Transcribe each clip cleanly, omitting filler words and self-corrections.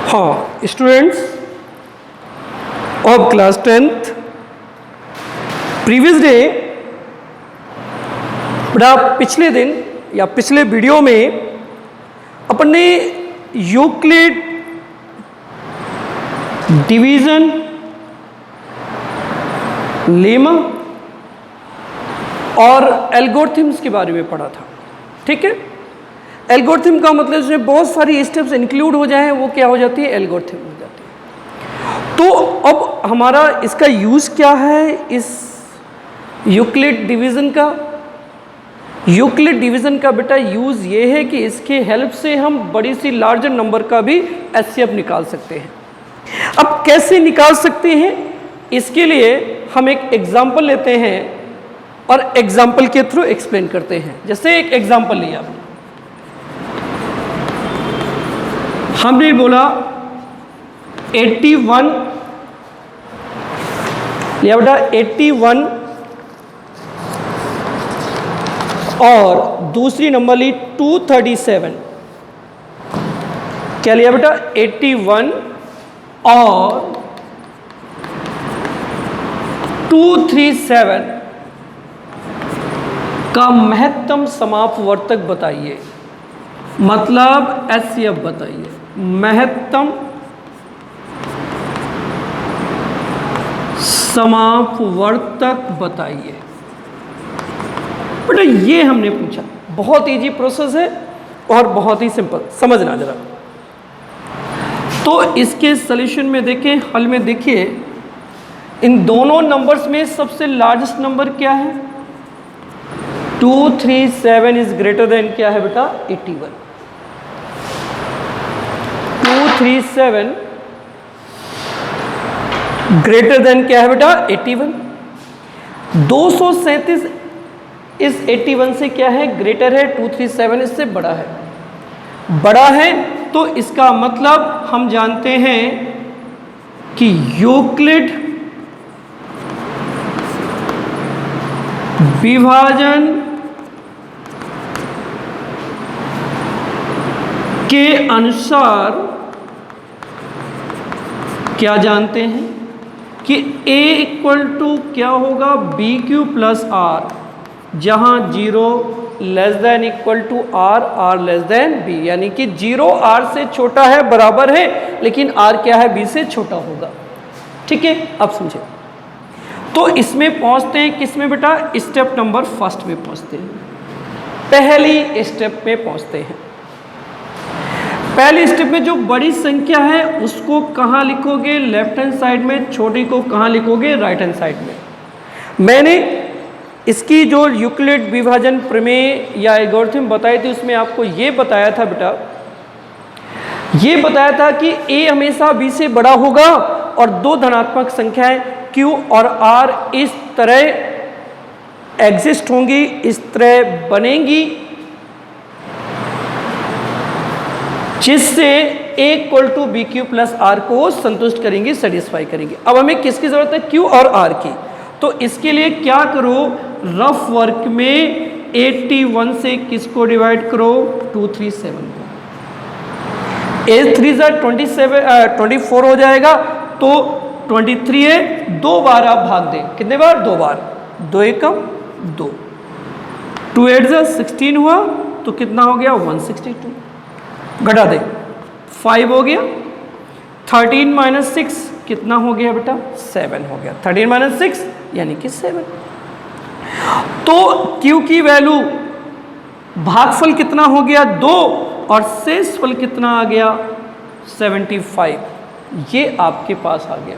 हाँ students of class 10th previous day बड़ा पिछले दिन या पिछले वीडियो में अपन ने यूक्लिड डिवीजन लेमा और एल्गोरिथम्स के बारे में पढ़ा था। ठीक है, एल्गोरिथम का मतलब इसमें बहुत सारी स्टेप्स इंक्लूड हो जाए वो क्या हो जाती है, एल्गोरिथम हो जाती है। तो अब हमारा इसका यूज़ क्या है, इस यूक्लिड डिवीज़न का। यूक्लिड डिवीज़न का बेटा यूज़ ये है कि इसके हेल्प से हम बड़ी सी लार्जर नंबर का भी एचसीएफ निकाल सकते हैं। अब कैसे निकाल सकते हैं, इसके लिए हम एक एग्जाम्पल लेते हैं और एग्जाम्पल के थ्रू एक्सप्लेन करते हैं। जैसे एक एग्जाम्पल लिया हमने बोला 81 लिया बेटा 81 और दूसरी नंबर ली 237। क्या लिया बेटा 81 और 237 का महत्तम समापवर्तक बताइए, मतलब एचसीएफ बताइए। महत्तम समापवर्तक बताइए। बेटा ये हमने पूछा, बहुत इजी प्रोसेस है और बहुत ही सिंपल, समझना जरा। तो इसके सॉल्यूशन में देखें, हल में देखिए, इन दोनों नंबर्स में सबसे लार्जेस्ट नंबर क्या है, 237 इज ग्रेटर देन क्या है बेटा 81। 237 ग्रेटर देन क्या है बेटा 81। 237 इस 81 से क्या है, ग्रेटर है। 237 इससे बड़ा है। तो इसका मतलब हम जानते हैं कि यूक्लिड विभाजन के अनुसार क्या जानते हैं कि A इक्वल टू क्या होगा, बी क्यू प्लस आर, जहां 0 less than equal to R, R less than B, यानी कि 0 आर से छोटा है, बराबर है, लेकिन आर क्या है, बी से छोटा होगा। ठीक है, अब समझे। तो इसमें पहुंचते हैं किसमें बेटा, स्टेप नंबर फर्स्ट में पहुंचते हैं, पहली स्टेप में पहुंचते हैं। पहली स्टेप में जो बड़ी संख्या है उसको कहाँ लिखोगे, लेफ्ट हैंड साइड में, छोटी को कहाँ लिखोगे, राइट हैंड साइड में। मैंने इसकी जो यूक्लिड विभाजन प्रमेय या एल्गोरिथम बताई थी उसमें आपको ये बताया था बेटा, ये बताया था कि a हमेशा b से बड़ा होगा और दो धनात्मक संख्याएं q और r इस तरह एग्जिस्ट होंगी, इस तरह बनेंगी, जिससे a equal to B Q plus R को संतुष्ट करेंगी, सेटिस्फाई करेंगी। अब हमें किसकी जरूरत है, q और r की। तो इसके लिए क्या करो, रफ वर्क में 81 से किसको डिवाइड करो, 237 को। 8 3 24 हो जाएगा, तो 23 है, 2 बार आप भाग दें। कितने बार, 2 बार, 2 एकम 2, 2 8 16 हुआ, तो कितना हो गया 162। घटा दे, 5 हो गया, 13 माइनस 6 कितना हो गया बेटा, 7 हो गया। 13 माइनस 6 यानी कि 7। तो Q की वैल्यू, भागफल कितना हो गया 2 और शेषफल कितना आ गया 75, ये आपके पास आ गया।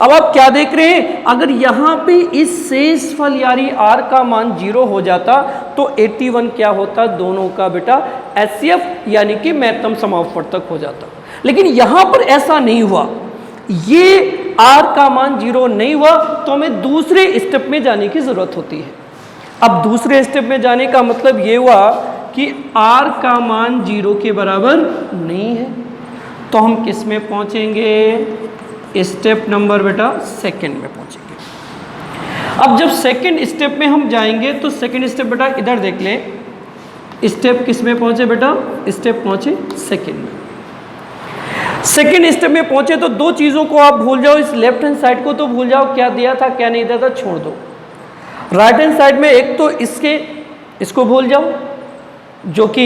अब आप क्या देख रहे हैं, अगर यहाँ पे इस शेषफल यानी R का मान 0 हो जाता तो 81 क्या होता, दोनों का बेटा एचसीएफ यानी कि महत्तम समापवर्तक हो जाता। लेकिन यहाँ पर ऐसा नहीं हुआ, ये R का मान 0 नहीं हुआ, तो हमें दूसरे स्टेप में जाने की जरूरत होती है। अब दूसरे स्टेप में जाने का मतलब ये हुआ कि R का मान 0 के बराबर नहीं है, तो हम किस में पहुंचेंगे, स्टेप नंबर बेटा सेकंड में पहुंचेंगे। अब जब सेकंड स्टेप में हम जाएंगे तो सेकंड स्टेप बेटा इधर देख लें, स्टेप किस में पहुंचे बेटा, स्टेप पहुंचे सेकंड में। सेकेंड स्टेप में पहुंचे तो दो चीज़ों को आप भूल जाओ, इस लेफ्ट हैंड साइड को तो भूल जाओ, क्या दिया था क्या नहीं दिया था छोड़ दो। राइट हैंड साइड में एक तो इसको भूल जाओ जो कि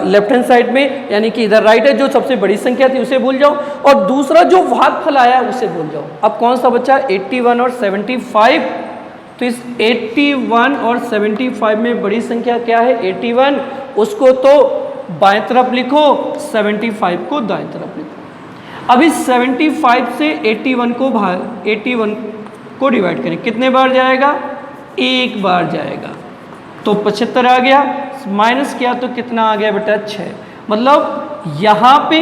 लेफ्ट हैंड साइड में यानी कि इधर राइट है, जो सबसे बड़ी संख्या थी उसे भूल जाओ, और दूसरा जो भागफल आया उसे भूल जाओ। अब कौन सा बच्चा 81 और 75, तो इस 81 और 75 में बड़ी संख्या क्या है 81, उसको तो बाएं तरफ लिखो, 75 को दाएं तरफ लिखो। अब इस 75 से 81 को डिवाइड करें, कितने बार जाएगा, एक बार जाएगा, तो 75 आ गया, माइनस किया तो कितना आ गया बेटा 6। मतलब यहाँ पे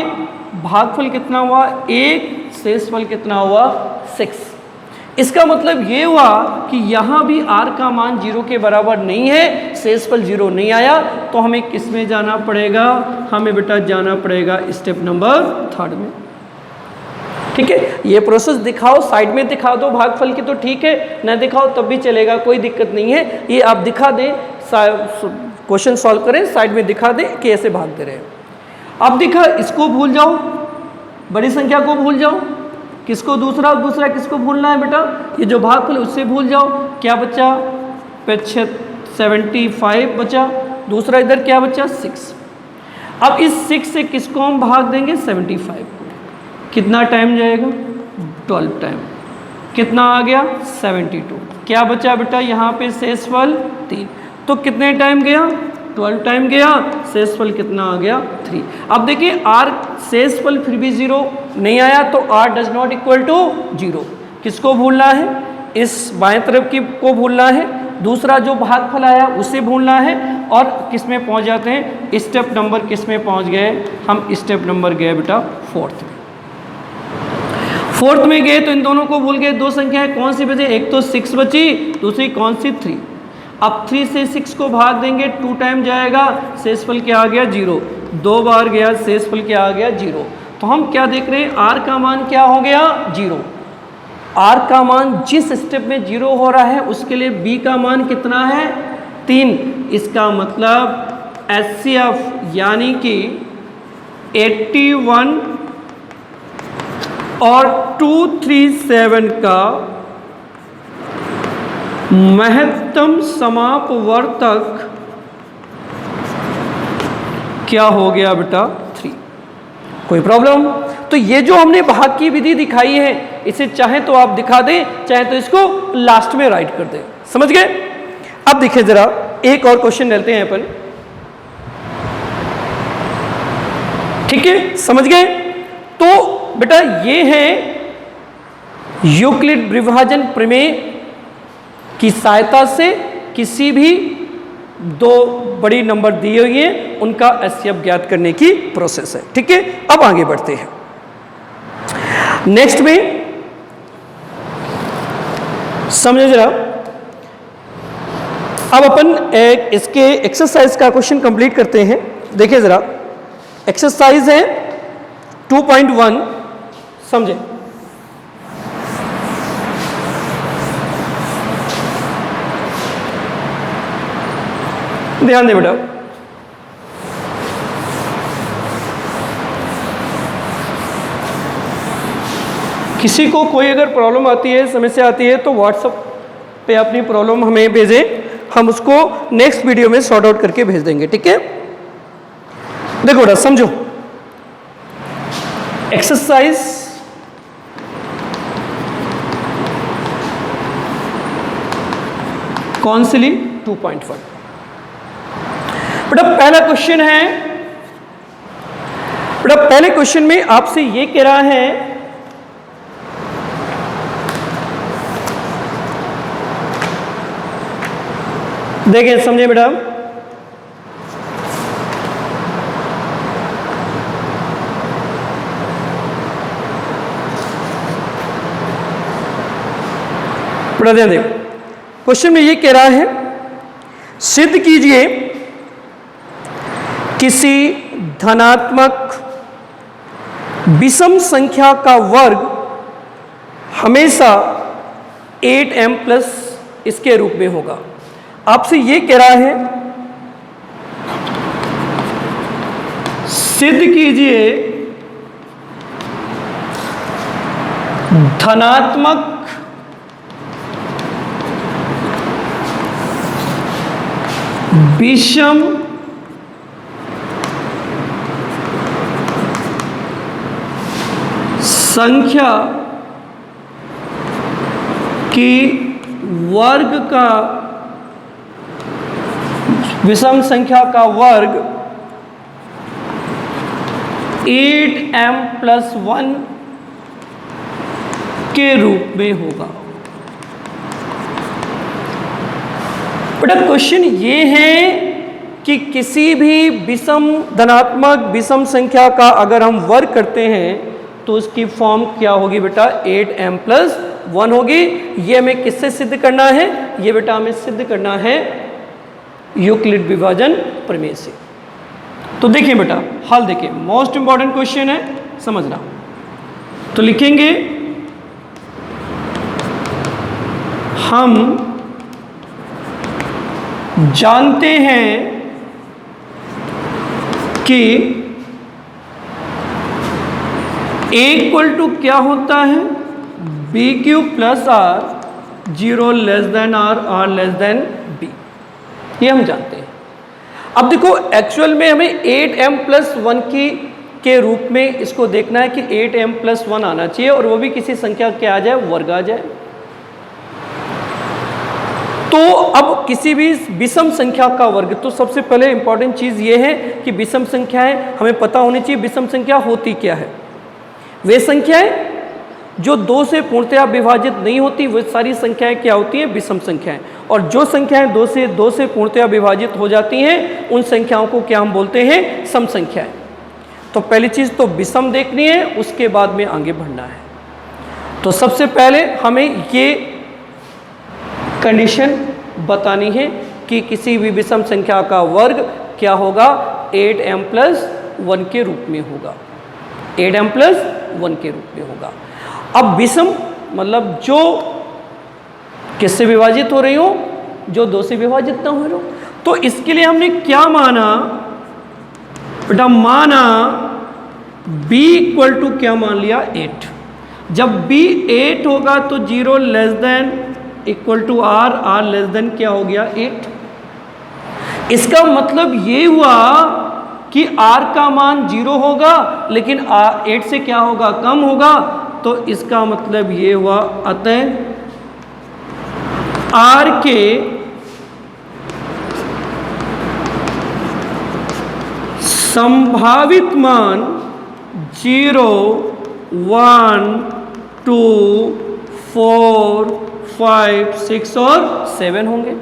भागफल कितना हुआ 1, शेषफल कितना हुआ 6। इसका मतलब ये हुआ कि यहाँ भी r का मान 0 के बराबर नहीं है, शेषफल 0 नहीं आया, तो हमें किस में जाना पड़ेगा, हमें बेटा जाना पड़ेगा स्टेप नंबर 3 में। ठीक है, ये प्रोसेस दिखाओ, साइड में दिखा दो भागफल की तो ठीक है, न दिखाओ तब भी चलेगा, कोई दिक्कत नहीं है। ये आप दिखा दें, क्वेश्चन सॉल्व करें, साइड में दिखा दें कि ऐसे भागते रहे। अब दिखा, इसको भूल जाओ, बड़ी संख्या को भूल जाओ, किसको दूसरा किसको भूलना है बेटा, ये जो भागफल है उससे भूल जाओ। क्या बचा 75 बचा, दूसरा इधर क्या बचा 6। अब इस 6 से किसको हम भाग देंगे 75 को, कितना टाइम जाएगा 12 टाइम, कितना आ गया 72। क्या बचा बेटा यहाँ पे शेषफल 3, तो कितने टाइम गया 12 टाइम गया, शेषफल कितना आ गया 3। अब देखिए r शेषफल फिर भी 0 नहीं आया, तो r does not equal to 0। किसको भूलना है, इस बाएं तरफ की को भूलना है, दूसरा जो भागफल आया उसे भूलना है, और किस में पहुंच जाते हैं, स्टेप नंबर किस में पहुंच गए, हम स्टेप नंबर गए बेटा 4th में गए, तो इन दोनों को भूल गए। दो संख्याएं कौन सी बची, एक तो 6 बची, दूसरी कौन सी 3। अब 3 से 6 को भाग देंगे, 2 टाइम जाएगा, शेषफल क्या आ गया 0, 2 बार गया, शेषफल क्या आ गया 0। तो हम क्या देख रहे हैं, r का मान क्या हो गया 0। r का मान जिस स्टेप में 0 हो रहा है उसके लिए b का मान कितना है 3। इसका मतलब HCF यानी कि 81 और 237 का महत्तम समापवर्तक क्या हो गया बेटा 3। कोई प्रॉब्लम, तो ये जो हमने भाग की विधि दिखाई है, इसे चाहे तो आप दिखा दें, चाहे तो इसको लास्ट में राइट कर दें। समझ गए। अब देखिए जरा एक और क्वेश्चन लेते हैं अपन, ठीक है, समझ गए। तो बेटा ये है यूक्लिड विभाजन प्रमेय की सहायता से किसी भी दो बड़ी नंबर दिए हुए हैं उनका HCF ज्ञात करने की प्रोसेस है। ठीक है, अब आगे बढ़ते हैं नेक्स्ट में। समझे जरा, अब अपन इसके एक्सरसाइज का क्वेश्चन कंप्लीट करते हैं। देखिए जरा, एक्सरसाइज है 2.1, समझे। ध्यान दे बेटा, किसी को कोई अगर प्रॉब्लम आती है, समस्या आती है, तो व्हाट्सएप पे अपनी प्रॉब्लम हमें भेजें, हम उसको नेक्स्ट वीडियो में सॉर्ट आउट करके भेज देंगे। ठीक है, देखो बेटा समझो, एक्सरसाइज कौन सी ली 2.1। बेटा पहला क्वेश्चन है, बेटा पहले क्वेश्चन में आपसे ये कह रहा है देखिए, समझे बेटा, बेटा ध्यान देखो, क्वेश्चन में ये कह रहा है सिद्ध कीजिए किसी धनात्मक विषम संख्या का वर्ग हमेशा 8m प्लस इसके रूप में होगा। आपसे ये कह रहा है सिद्ध कीजिए धनात्मक विषम संख्या की वर्ग का विषम संख्या का वर्ग 8m+1 के रूप में होगा। बेटा क्वेश्चन ये है कि किसी भी विषम धनात्मक विषम संख्या का अगर हम वर्ग करते हैं तो उसकी फॉर्म क्या होगी बेटा, 8m+1 होगी। ये हमें किससे सिद्ध करना है, ये बेटा हमें सिद्ध करना है यूक्लिड विभाजन प्रमेय से। तो देखिए बेटा हल देखिए, मोस्ट इंपॉर्टेंट क्वेश्चन है, समझना। तो लिखेंगे हम जानते हैं कि A इक्वल टू क्या होता है, BQ plus R, 0 less then R less then B, ये हम जानते हैं। अब देखो एक्चुअल में हमें 8m+1 के रूप में इसको देखना है कि 8m+1 आना चाहिए और वो भी किसी संख्या के आ जाए, वर्ग आ जाए। तो अब किसी भी विषम संख्या का वर्ग, तो सबसे पहले इंपॉर्टेंट चीज़ ये है कि विषम संख्याएं हमें पता होनी चाहिए विषम संख्या होती क्या है। वे संख्याएं जो 2 से पूर्णतया विभाजित नहीं होती वो सारी संख्याएं क्या होती हैं, विषम संख्याएं। और जो संख्याएं 2 से पूर्णतया विभाजित हो जाती हैं उन संख्याओं को क्या हम बोलते हैं, सम संख्याएं। तो पहली चीज़ तो विषम देखनी है, उसके बाद में आगे बढ़ना है। तो सबसे पहले हमें ये कंडीशन बतानी है कि किसी भी विषम संख्या का वर्ग क्या होगा, 8m+1 के रूप में होगा, 8m+1 के रूप में होगा। अब विषम मतलब जो किससे विभाजित हो रही हो, जो 2 से विभाजित ना हो रही हो। तो इसके लिए हमने क्या माना बेटा, माना b इक्वल टू क्या मान लिया, 8। जब b 8 होगा तो 0 less than equal to R less than क्या हो गया, 8। इसका मतलब ये हुआ कि R का मान 0 होगा लेकिन 8 से क्या होगा, कम होगा। तो इसका मतलब ये हुआ अतः R के संभावित मान 0, 1, 2, 4, 5, 6 और 7 होंगे।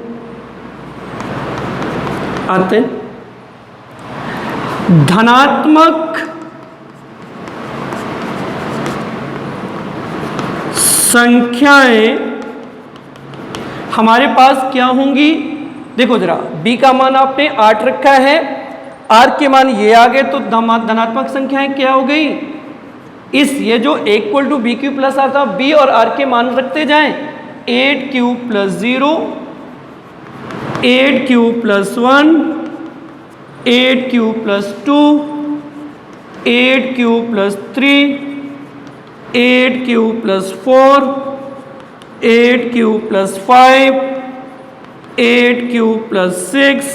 अतः धनात्मक संख्याएं हमारे पास क्या होंगी, देखो जरा b का मान आपने 8 रखा है, r के मान ये आ गए, तो धनात्मक संख्याएं क्या हो गई, इस ये जो equal to BQ plus R था, b और r के मान रखते जाएं, 8Q + 0, 8Q + 1, 8Q + 2, 8Q + 3, 8Q + 4, 8Q + 5, 8Q + 6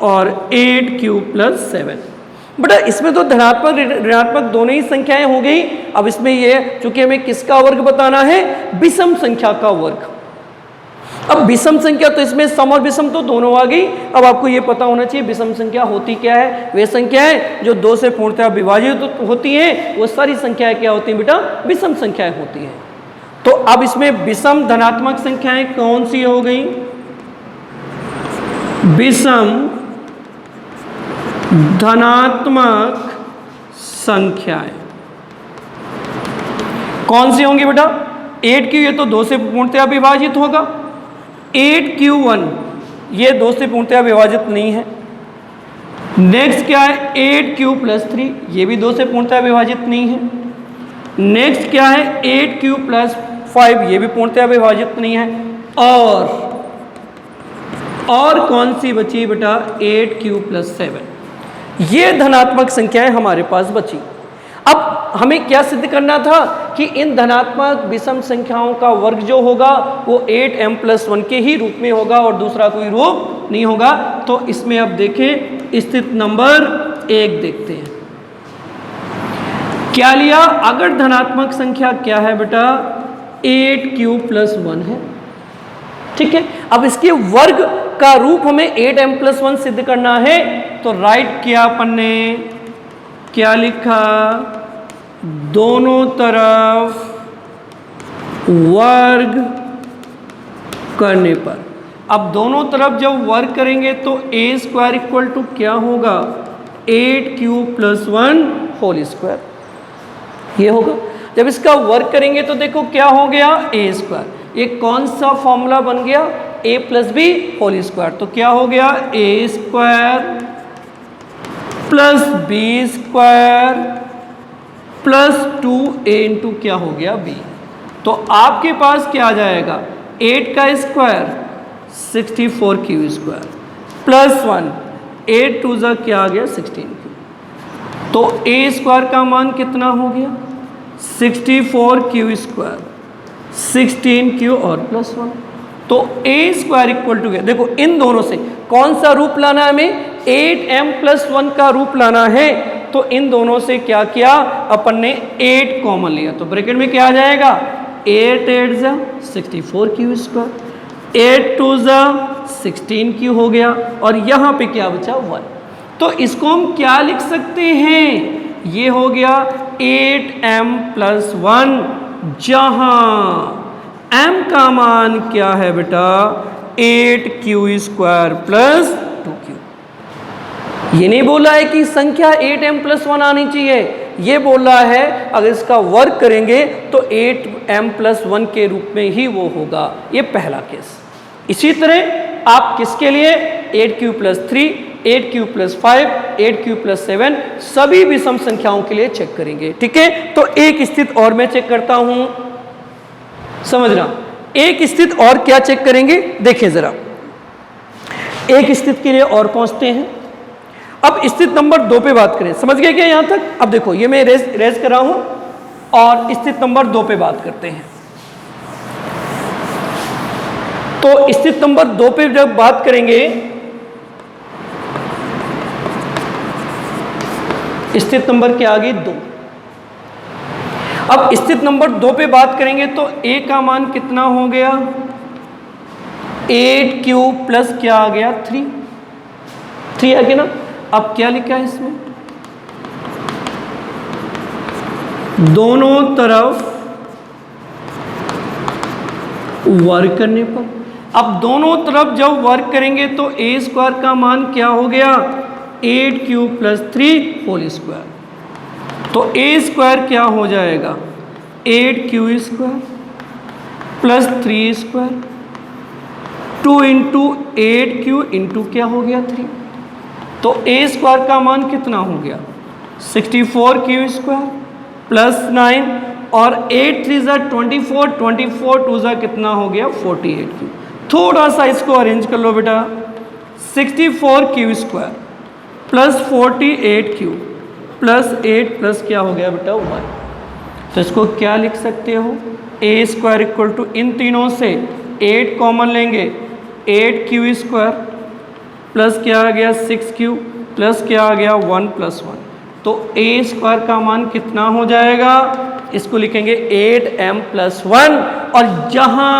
और 8Q + 7। बेटा इसमें तो धनात्मक ऋणात्मक दोनों ही संख्याएं हो गई। अब इसमें ये चूंकि हमें किसका वर्ग बताना है, विषम संख्या का वर्ग। अब विषम संख्या तो इसमें सम और विषम तो दोनों आ गई। अब आपको ये पता होना चाहिए विषम संख्या होती क्या है। वे संख्याएं जो 2 से पूर्णतः विभाजित होती हैं वो सारी संख्याएं क्या होती हैं बेटा, विषम संख्याएं होती हैं। तो अब इसमें विषम धनात्मक संख्याएं कौन सी हो गई, विषम धनात्मक संख्याएं कौन सी होंगी बेटा, 8Q ये तो 2 से पूर्णतः विभाजित होगा, 8Q1 ये 2 से पूर्णतः विभाजित नहीं है। नेक्स्ट क्या है, 8Q + 3 ये भी 2 से पूर्णतः विभाजित नहीं है। नेक्स्ट क्या है, 8Q + 5 ये भी पूर्णतः विभाजित नहीं है। और कौन सी बची बेटा, 8Q + 7 ये धनात्मक संख्याएं हमारे पास बची। अब हमें क्या सिद्ध करना था कि इन धनात्मक विषम संख्याओं का वर्ग जो होगा वो 8m+1 के ही रूप में होगा और दूसरा कोई रूप नहीं होगा। तो इसमें अब देखें स्थिति नंबर 1 देखते हैं क्या लिया। अगर धनात्मक संख्या क्या है बेटा 8q+1 है, ठीक है। अब इसके वर्ग का रूप हमें 8m+1 सिद्ध करना है, तो राइट किया अपन ने, क्या लिखा, दोनों तरफ वर्ग करने पर। अब दोनों तरफ जब वर्ग करेंगे तो a² = क्या होगा 8q+1 होल स्क्वायर, ये होगा। जब इसका वर्ग करेंगे तो देखो क्या हो गया a², ये कौन सा फॉर्मूला बन गया a+b होल स्क्वायर, तो क्या हो गया a² + b² + 2a × क्या हो गया b। तो आपके पास क्या आ जाएगा 8 का स्क्वायर 64q² +1 8 2 ज़ा क्या आ गया 16q। तो a² का मान कितना हो गया 64q², 16q और +1। तो a² = देखो इन दोनों से कौन सा रूप लाना है हमें 8m+1 का रूप लाना है। तो इन दोनों से क्या किया अपन ने 8 कॉमन लिया, तो ब्रैकेट में क्या आ जाएगा 8 8 ज़ा 64q², 8 2 ज़ा 16q हो गया और यहाँ पे क्या बचा 1। तो इसको हम क्या लिख सकते हैं, ये हो गया 8m+1, जहाँ m का मान क्या है बेटा 8q² + 2q। ये नहीं बोला है कि संख्या 8m+1 आनी चाहिए, ये बोल रहा है अगर इसका वर्ग करेंगे तो 8m+1 के रूप में ही वो होगा, ये पहला केस। इसी तरह आप किसके लिए 8q+3, 8q+5, 8q+7 सभी विषम संख्याओं के लिए चेक करेंगे, ठीक है। तो एक स्थिति और मैं चेक करता हूं, समझना। एक स्थिति और क्या चेक करेंगे, देखिए जरा, एक स्थिति के लिए और पहुंचते हैं। अब स्थिति नंबर 2 पे बात करें, समझ गए क्या यहां तक। अब देखो ये मैं रेज कर रहा हूं और स्थिति नंबर 2 पे बात करते हैं। तो स्थिति नंबर 2 पे जब बात करेंगे, स्थिति नंबर क्या आ गई 2। अब स्थिति नंबर 2 पे बात करेंगे तो a का मान कितना हो गया 8q + क्या आ गया 3 है कि ना। अब क्या लिखा है इसमें, दोनों तरफ वर्ग करने पर। अब दोनों तरफ जब वर्ग करेंगे तो a² का मान क्या हो गया 8q + 3 होल स्क्वायर। तो a² क्या हो जाएगा 8q² + 3² 2 × 8q × क्या हो गया 3। तो a² का मान कितना हो गया 64q² + 9 और 8 3 ज़ा 24, 24 2 ज़ा कितना हो गया 48q। थोड़ा सा इसको अरेंज कर लो बेटा, 64q² + 48q + 8 + क्या हो गया बेटा 1। तो इसको क्या लिख सकते हो a² = इन तीनों से 8 कॉमन लेंगे, 8q² + क्या आ गया 6q + क्या आ गया 1 + 1। तो a² का मान कितना हो जाएगा, इसको लिखेंगे 8m+1 और जहां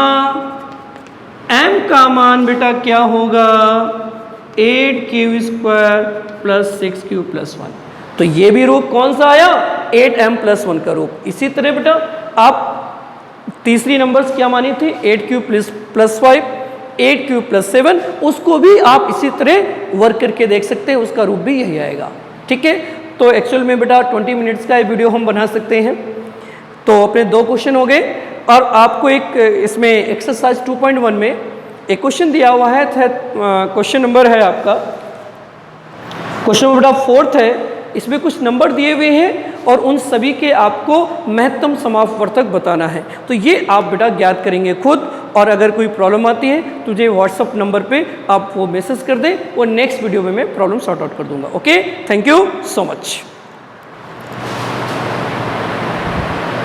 m का मान बेटा क्या होगा 8q² + 6q + 1। तो ये भी रूप कौन सा आया 8m+1 का रूप। इसी तरह बेटा आप तीसरी नंबर्स क्या मानी थी 8q + 5, 8q + 7, उसको भी आप इसी तरह वर्क करके देख सकते हैं, उसका रूप भी यही आएगा, ठीक है। तो एक्चुअल में बेटा 20 मिनट्स का ये वीडियो हम बना सकते हैं। तो अपने 2 क्वेश्चन हो गए और आपको एक इसमें एक्सरसाइज 2.1 में एक क्वेश्चन दिया हुआ है, क्वेश्चन नंबर है आपका, क्वेश्चन नंबर बेटा 4th है। इसमें कुछ नंबर दिए हुए हैं और उन सभी के आपको महत्तम समापवर्तक बताना है। तो ये आप बेटा ज्ञात करेंगे खुद, और अगर कोई प्रॉब्लम आती है तो मुझे व्हाट्सअप नंबर पे आप वो मैसेज कर दें, और नेक्स्ट वीडियो में मैं प्रॉब्लम सॉर्ट आउट कर दूंगा। Okay, thank you so much.